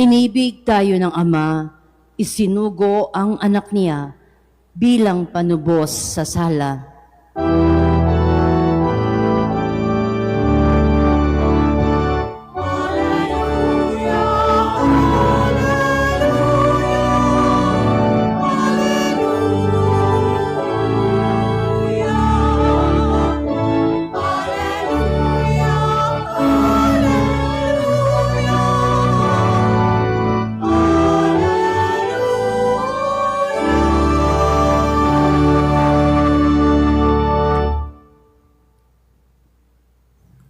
Inibig tayo ng Ama, isinugo ang anak niya bilang panubos sa sala.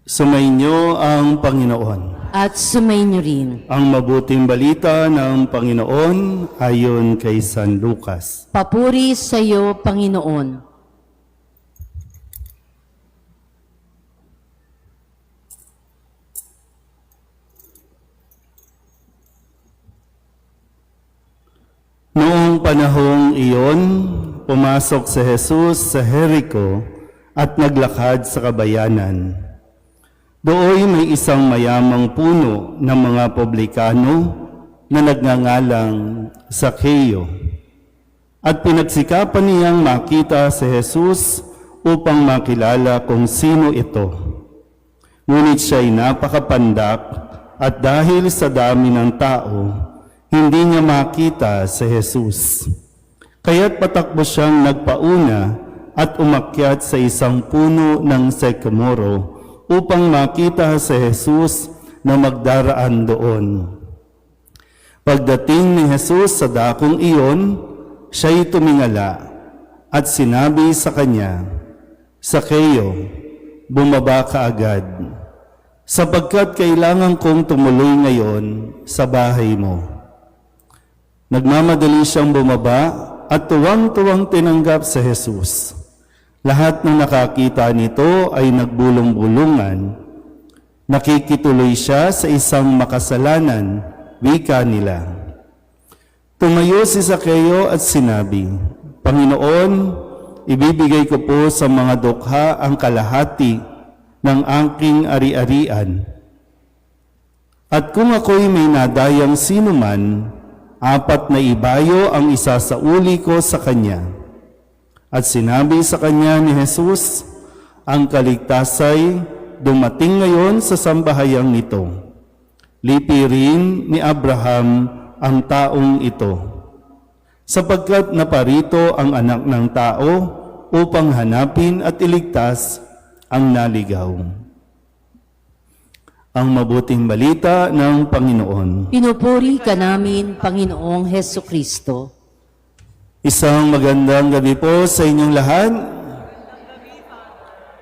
Sumainyo ang Panginoon. At sumainyo rin. Ang mabuting balita ng Panginoon ayon kay San Lucas. Papuri sa iyo, Panginoon. Noong panahong iyon, pumasok si Jesus sa Jericho at naglakad sa kabayanan. Dooy may isang mayamang puno ng mga publikano na nagngangalang Zaccheo. At pinagsikapan niyang makita si Jesus upang makilala kung sino ito. Ngunit siya'y napakapandak at dahil sa dami ng tao, hindi niya makita si Jesus. Kaya't patakbo siyang nagpauna at umakyat sa isang puno ng sycamore upang makita si Jesus na magdaraan doon. Pagdating ni Jesus sa dakong iyon, siya'y tumingala at sinabi sa kanya, "Zaccheo, bumaba ka agad, sapagkat kailangan kong tumuloy ngayon sa bahay mo." Nagmamadali siyang bumaba at tuwang-tuwang tinanggap si Jesus. Lahat ng nakakita nito ay nagbulong-bulungan. Nakikituloy siya sa isang makasalanan, wika nila. Tumayo si Zaccheo at sinabi, "Panginoon, ibibigay ko po sa mga dukha ang kalahati ng aking ari-arian. At kung ako'y may nadayang sinuman, 4 na ibayo ang isasauli ko sa kanya." At sinabi sa kanya ni Jesus, "Ang kaligtasay dumating ngayon sa sambahayang ito. Lipi rin ni Abraham ang taong ito, sapagkat naparito ang anak ng tao upang hanapin at iligtas ang naligaw." Ang mabuting balita ng Panginoon. Pinupuri ka namin, Panginoong Hesukristo. Isang magandang gabi po sa inyong lahat.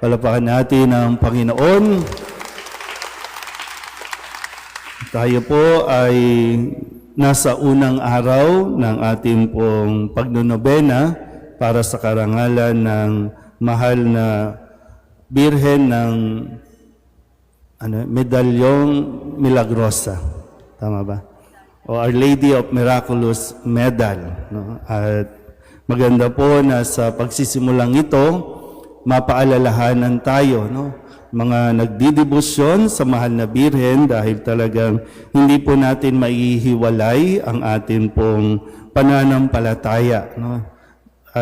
Palapakan natin ang Panginoon. Tayo po ay nasa unang araw ng ating pong pagnonobena para sa karangalan ng mahal na Birhen ng Medalyong Milagrosa. Tama ba? O Our Lady of Miraculous Medal. No? At maganda po na sa pagsisimulang ito, mapaalalahanan tayo, no? Mga nagdidebosyon sa mahal na Birhen dahil talagang hindi po natin maihiwalay ang atin pong pananampalataya. No?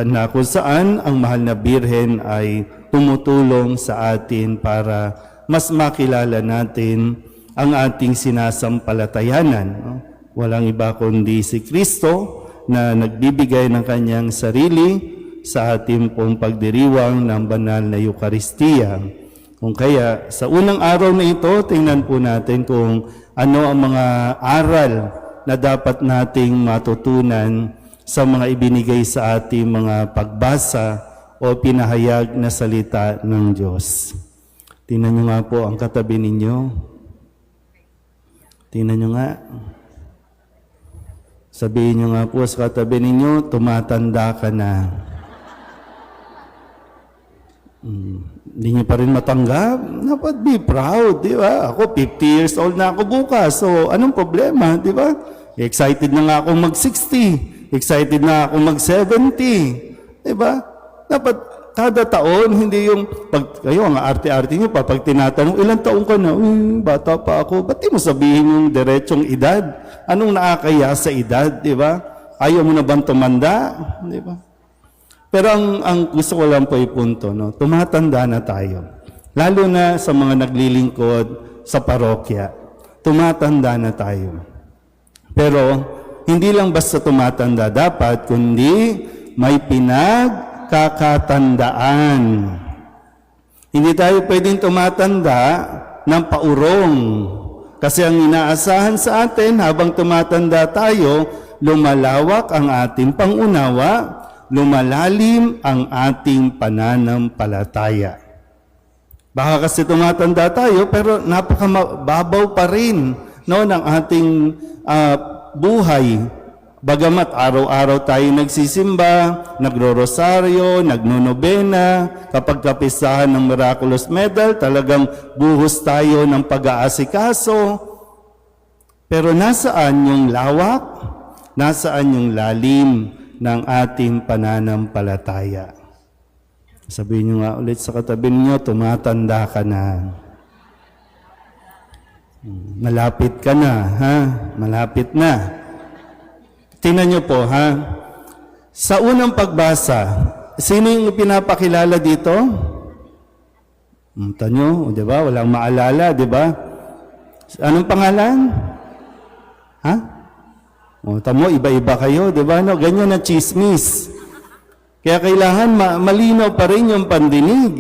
Na kung saan ang mahal na Birhen ay tumutulong sa atin para mas makilala natin ang ating sinasampalatayanan. No? Walang iba kundi si Kristo na nagbibigay ng kanyang sarili sa ating pong pagdiriwang ng banal na Eucharistia. Kung kaya, sa unang araw na ito, tingnan po natin kung ano ang mga aral na dapat nating matutunan sa mga ibinigay sa ating mga pagbasa o pinahayag na salita ng Diyos. Tingnan nyo nga po ang katabi ninyo. Tingnan nyo nga. Sabihin nyo nga po sa katabi ninyo, tumatanda ka na. Hindi nyo pa rin matanggap? Dapat be proud, di ba? Ako, 50 years old na ako bukas. So, anong problema, di ba? Excited na nga akong mag-60. Excited na akong mag-70. Di ba? Dapat Kada taon, hindi yung, pag kayo, ang arte-arte nyo pa, pag tinatanong, ilang taon ka na? Bata pa ako. Ba't di mo sabihin yung diretsong edad? Anong nakakaya sa edad, di ba? Ayaw mo na bang tumanda? Di ba? Pero ang gusto ko lang po ipunto, no? Tumatanda na tayo. Lalo na sa mga naglilingkod sa parokya. Tumatanda na tayo. Pero, hindi lang basta tumatanda dapat, kundi may kakatandaan. Hindi tayo pwedeng tumatanda ng paurong. Kasi ang inaasahan sa atin habang tumatanda tayo, lumalawak ang ating pangunawa, lumalalim ang ating pananampalataya. Baka kasi tumatanda tayo pero napakababaw pa rin, no, ng ating buhay. Bagamat araw-araw tayo nagsisimba, nagro-rosaryo, nagnonobena, kapag kapisahan ng Miraculous Medal, talagang buhos tayo ng pag-aasikaso. Pero nasaan yung lawak? Nasaan yung lalim ng ating pananampalataya? Sabihin nyo nga ulit sa katabi nyo, tumatanda ka na. Malapit ka na, ha? Malapit na. Tingnan nyo po, ha? Sa unang pagbasa, sino yung pinapakilala dito? Tanyo, di ba? Walang maalala, di ba? Anong pangalan? Ha? Tamo, iba-iba kayo, di ba? No? Ganyan na chismis. Kaya kailangan malinaw pa rin yung pandinig.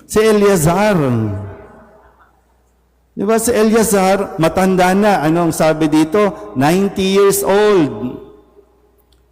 Si Eleazar. Di ba si Eleazar, matanda na. Anong sabi dito? 90 years old.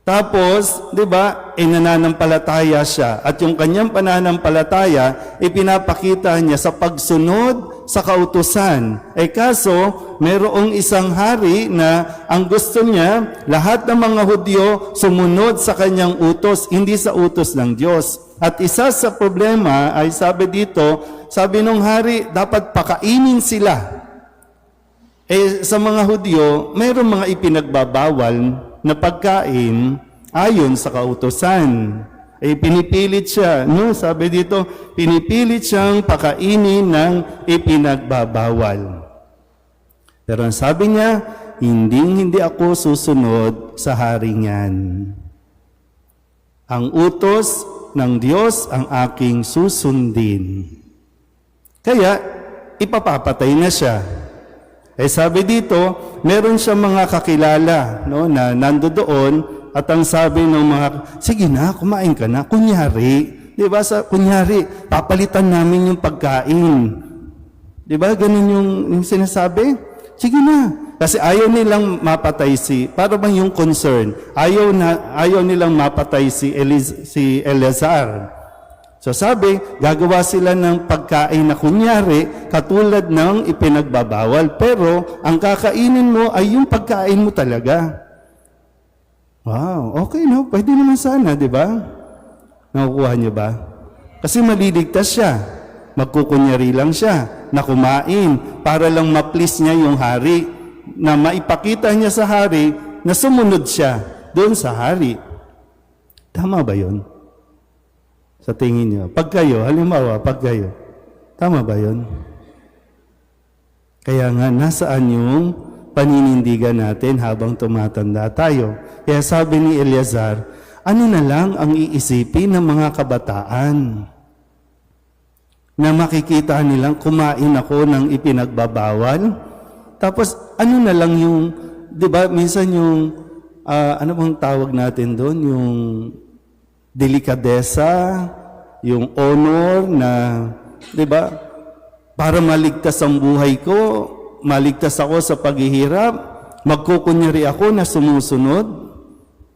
Tapos, di ba, nananampalataya siya. At yung kanyang pananampalataya, ipinapakita niya sa pagsunod sa kautusan. Kaso, mayroong isang hari na ang gusto niya, lahat ng mga Hudyo sumunod sa kanyang utos, hindi sa utos ng Diyos. At isa sa problema ay sabi dito, sabi nung hari, dapat pakainin sila. Sa mga Hudyo, mayroong mga ipinagbabawal na pagkain ayon sa kautusan. Pinipilit siya, no? Sabi dito, pinipilit siyang pakainin ng ipinagbabawal. Pero ang sabi niya, hindi ako susunod sa hari niyan. Ang utos ng Diyos ang aking susundin. Kaya, ipapapatay na siya. Sabi dito, meron siya mga kakilala, no, na nandoon at ang sabi ng mga, sige na, kumain ka na, kunyari. Di ba? Kunyari, papalitan namin yung pagkain. Di ba? Ganun yung sinasabi? Sige na. Kasi ayaw nilang mapatay para bang yung concern, ayaw nilang mapatay si Eleazar. So sabi, gagawa sila ng pagkain na kunyari, katulad ng ipinagbabawal. Pero, ang kakainin mo ay yung pagkain mo talaga. Wow, okay no? Pwede naman sana, di ba? Nakukuha niyo ba? Kasi maliligtas siya. Magkukunyari lang siya na kumain para lang ma-please niya yung hari. Na maipakita niya sa hari na sumunod siya doon sa hari. Tama ba yun? Sa tingin niyo, pag kayo, halimbawa, tama ba yun? Kaya nga, nasaan yung paninindigan natin habang tumatanda tayo? Kaya sabi ni Eleazar, ano na lang ang iisipin ng mga kabataan? Na makikita nilang kumain ako ng ipinagbabawal? Tapos, ano na lang yung, di ba, minsan yung, ano bang tawag natin doon? Yung delikadesa, yung honor na, di ba, para maligtas ang buhay ko, maligtas ako sa paghihirap, magkukunyari ako na sumusunod,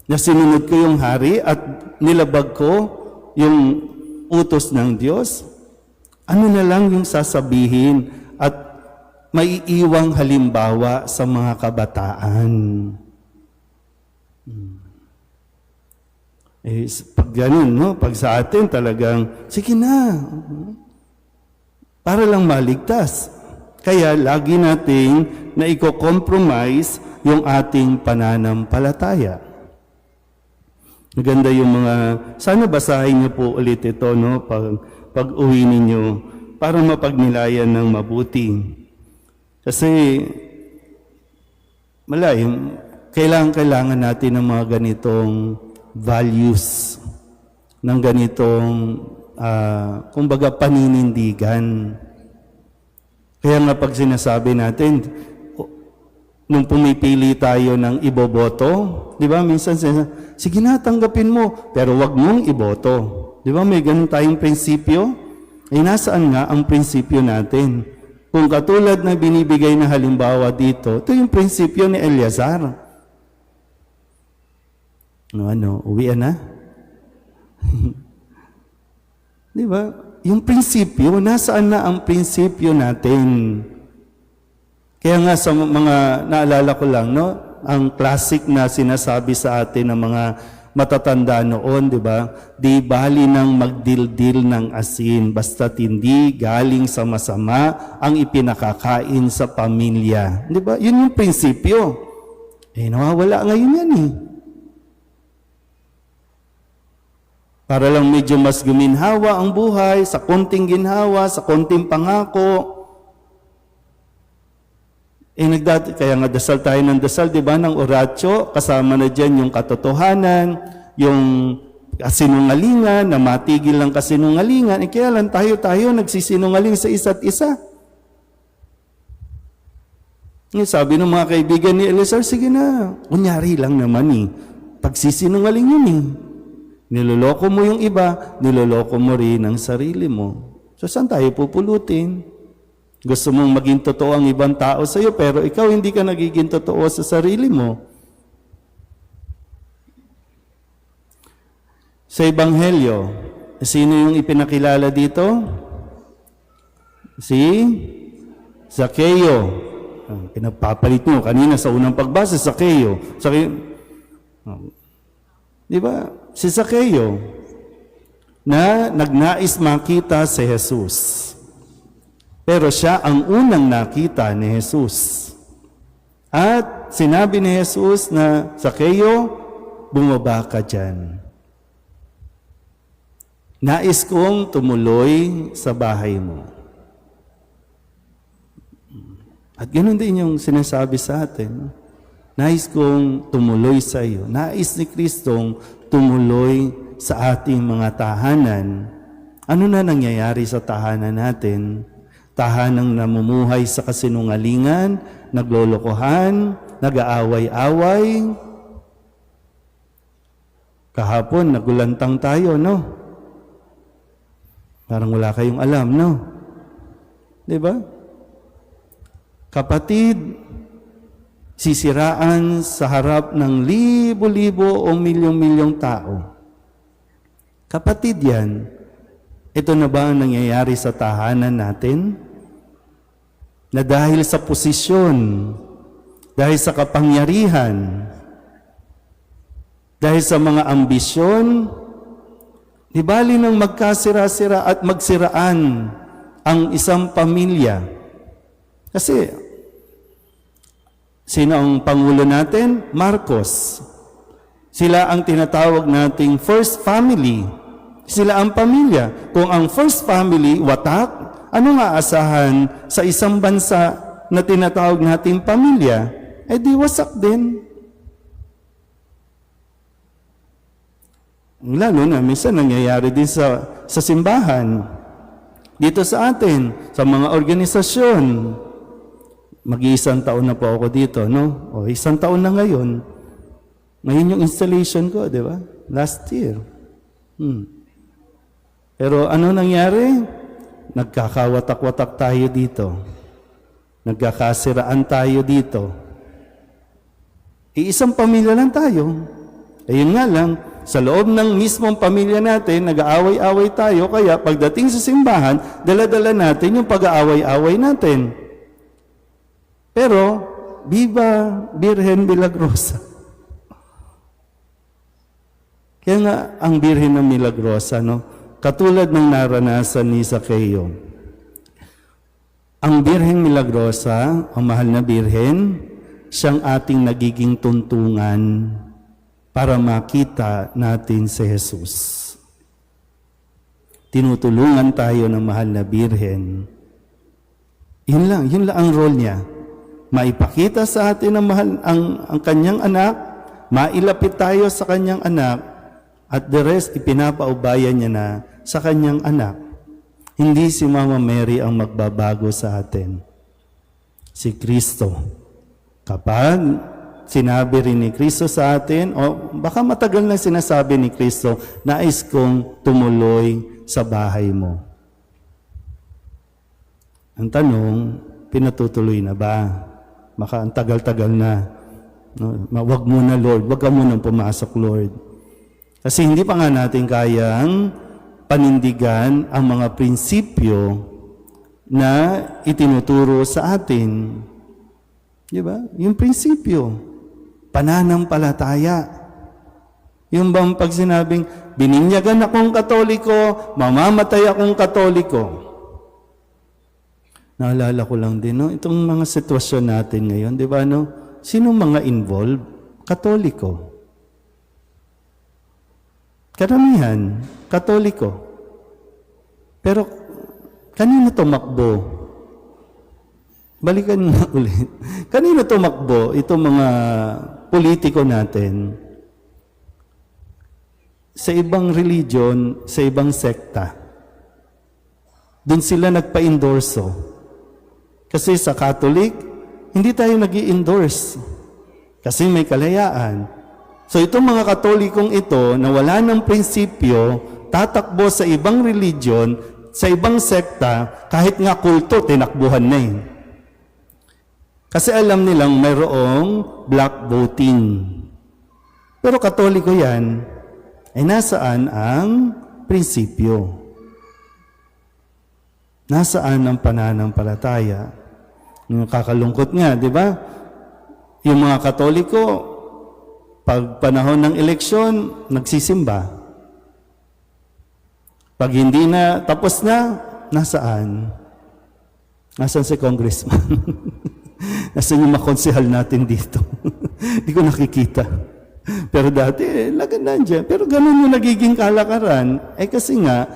na sinunod ko yung hari at nilabag ko yung utos ng Diyos. Ano na lang yung sasabihin at maiiwang halimbawa sa mga kabataan? Pag ganun, no? Pag sa atin talagang, sige na, para lang maligtas. Kaya lagi nating na i-compromise yung ating pananampalataya. Maganda yung mga, sana basahin niyo po ulit ito, no? Pag uwi ninyo, para mapagnilayan ng mabuti. Kasi, kailangan natin ng mga ganitong values, ng ganitong, kumbaga, paninindigan. Kaya nga pag sinasabi natin, nung pumipili tayo ng iboboto, di ba, minsan sige na, tanggapin mo, pero wag mong iboto. Di ba, may ganun tayong prinsipyo? Nasaan nga ang prinsipyo natin? Kung katulad na binibigay na halimbawa dito, ito yung prinsipyo ni Eleazar. Uwian na? Di ba? Yung prinsipyo, nasaan na ang prinsipyo natin? Kaya nga sa mga, naalala ko lang, no? Ang classic na sinasabi sa atin ng mga matatanda noon, di ba? Di bali nang magdildil ng asin, basta't hindi galing sa masama ang ipinakakain sa pamilya. Di ba? Yun yung prinsipyo. Nawawala ngayon yan eh. Para lang medyo mas guminhawa ang buhay, sa konting ginhawa, sa konting pangako. Kaya nga dasal tayo ng dasal, di ba, ng oratio, kasama na dyan yung katotohanan, yung kasinungalingan, na matigil ng kasinungalingan. Kaya lang tayo nagsisinungaling sa isa't isa. Sabi ng mga kaibigan ni Eleazar, sige na, kunyari lang naman eh. Pagsisinungaling yun eh. Niloloko mo yung iba, niloloko mo rin ang sarili mo. So saan tayo pupulutin? Gusto mong maging totoo ang ibang tao sa iyo, pero ikaw hindi ka nagiging totoo sa sarili mo. Sa Ebanghelyo, sino yung ipinakilala dito? Si Zaccheo. Pinagpapalit mo kanina sa unang pagbasa, Zaccheo. Di ba? Si Zaccheo na nagnais makita si Jesus. Pero siya ang unang nakita ni Jesus. At sinabi ni Jesus na, Zaccheo, bumaba ka dyan. Nais kong tumuloy sa bahay mo. At ganoon din yung sinasabi sa atin. Nais kong tumuloy sa iyo. Nais ni Kristong tumuloy sa ating mga tahanan. Ano na nangyayari sa tahanan natin? Tahanang namumuhay sa kasinungalingan, naglolokohan, nag-aaway-away. Kahapon, nagulantang tayo, no? Parang wala kayong alam, no? Diba? Kapatid, sisiraan sa harap ng libo-libo o milyong-milyong tao. Kapatid yan. Ito na ba ang nangyayari sa tahanan natin? Na dahil sa posisyon, dahil sa kapangyarihan, dahil sa mga ambisyon, di bali nang magkasira-sira at magsiraan ang isang pamilya. Kasi, sino ang pangulo natin? Marcos. Sila ang tinatawag nating first family. Sila ang pamilya. Kung ang first family, watak, ano nga asahan sa isang bansa na tinatawag nating pamilya? Di wasak din. Lalo na, minsan nangyayari din sa simbahan. Dito sa atin, sa mga organisasyon. Mag-iisang taon na po ako dito, no? Isang taon na ngayon. Ngayon yung installation ko, di ba? Last year. Pero ano nangyari? Nagkakawatak-watak tayo dito. Nagkakasiraan tayo dito. Isang pamilya lang tayo. Ayun nga lang, sa loob ng mismong pamilya natin, nag-aaway-away tayo, kaya pagdating sa simbahan, dala-dala natin yung pag-aaway-away natin. Pero, Viva Virgen Milagrosa. Kaya nga, ang Birhen ng Milagrosa, no? Katulad ng naranasan ni Zaccheo. Ang Birhen Milagrosa, ang mahal na Birhen, siyang ating nagiging tuntungan. para makita natin si Jesus. Tinutulungan tayo ng mahal na Birhen. Yun lang ang role niya. Maipakita sa atin ang kanyang anak, mailapit tayo sa kanyang anak, at the rest ipinapaubayan niya na sa kanyang anak. Hindi si Mama Mary ang magbabago sa atin. Si Kristo. Kapag sinabi rin ni Kristo sa atin, o baka matagal na sinasabi ni Kristo, nais kong tumuloy sa bahay mo. Ang tanong, pinatutuloy na ba? Baka ang tagal-tagal na. No? Wag mo na, Lord. Wag ka munang pumasok, Lord. Kasi hindi pa nga natin kayang panindigan ang mga prinsipyo na itinuturo sa atin. Di ba? Yung prinsipyo. Pananampalataya. Yung bang pag sinabing, bininyagan akong Katoliko, mamamatay akong Katoliko. Naalala ko lang din, no? Itong mga sitwasyon natin ngayon, di ba, no? Sinong mga involved? Katoliko. Karamihan, Katoliko. Pero, kanino tumakbo? Balikan nga ulit. Kanino tumakbo itong mga politiko natin? Sa ibang religion, sa ibang sekta. Doon sila nagpa-endorso. Kasi sa Catholic, hindi tayo nag-i-endorse. Kasi may kalayaan. So itong mga Katolikong ito na wala ng prinsipyo, tatakbo sa ibang religion, sa ibang sekta, kahit nga kulto, tinakbuhan na eh. Kasi alam nilang mayroong black voting. Pero Katoliko yan, ay nasaan ang prinsipyo? Nasaan ang pananampalataya? Yung kakalungkot nga, di ba? Yung mga Katoliko, pag panahon ng eleksyon, nagsisimba. Pag hindi na, tapos na, nasaan? Nasaan si congressman? Nasaan yung makonsehal natin dito? Hindi ko nakikita. Pero dati, lagad nandiyan. Pero ganun yung nagiging kalakaran. Kasi nga,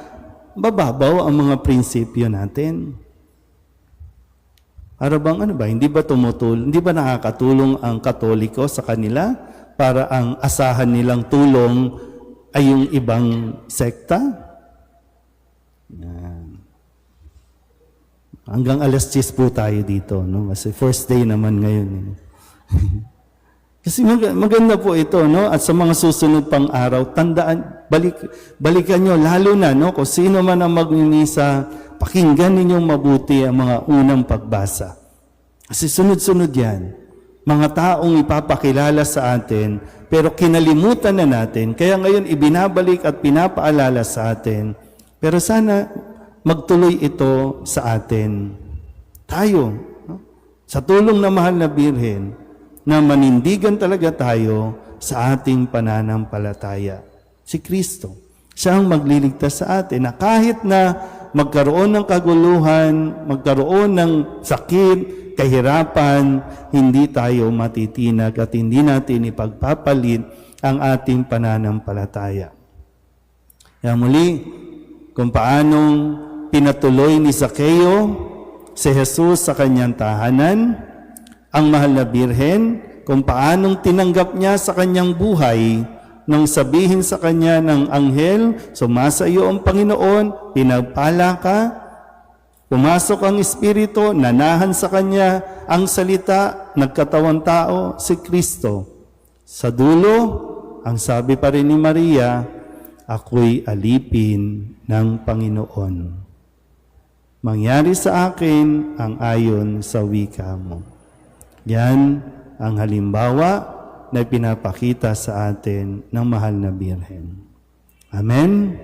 bababaw ang mga prinsipyo natin. Para bang hindi ba hindi ba nakakatulong ang Katoliko sa kanila para ang asahan nilang tulong ay yung ibang sekta? Yan. Hanggang 10:00 po tayo dito, no? Kasi first day naman ngayon. Kasi maganda po ito, no? At sa mga susunod pang araw, tandaan, balikan nyo, lalo na, no? Kung sino man ang magmimisa, pakinggan ninyong mabuti ang mga unang pagbasa. Kasi sunod-sunod yan. Mga taong ipapakilala sa atin, pero kinalimutan na natin. Kaya ngayon, ibinabalik at pinapaalala sa atin. Pero sana, magtuloy ito sa atin. Tayo, no? Sa tulong na mahal na Birhen, na manindigan talaga tayo sa ating pananampalataya. Si Kristo. Siya ang magliligtas sa atin na kahit na magkaroon ng kaguluhan, magkaroon ng sakit, kahirapan, hindi tayo matitinag at hindi natin ipagpapalit ang ating pananampalataya. Kaya muli, kung paanong pinatuloy ni Zaccheo si Jesus sa kanyang tahanan, ang mahal na Birhen, kung paanong tinanggap niya sa kanyang buhay nang sabihin sa kanya ng anghel, sumasa iyo ang Panginoon, pinagpala ka, pumasok ang Espiritu, nanahan sa kanya ang salita, nagkatawang tao, si Kristo. Sa dulo, ang sabi pa rin ni Maria, ako'y alipin ng Panginoon. Mangyari sa akin ang ayon sa wika mo. Yan ang halimbawa na pinapakita sa atin ng mahal na Birhen. Amen?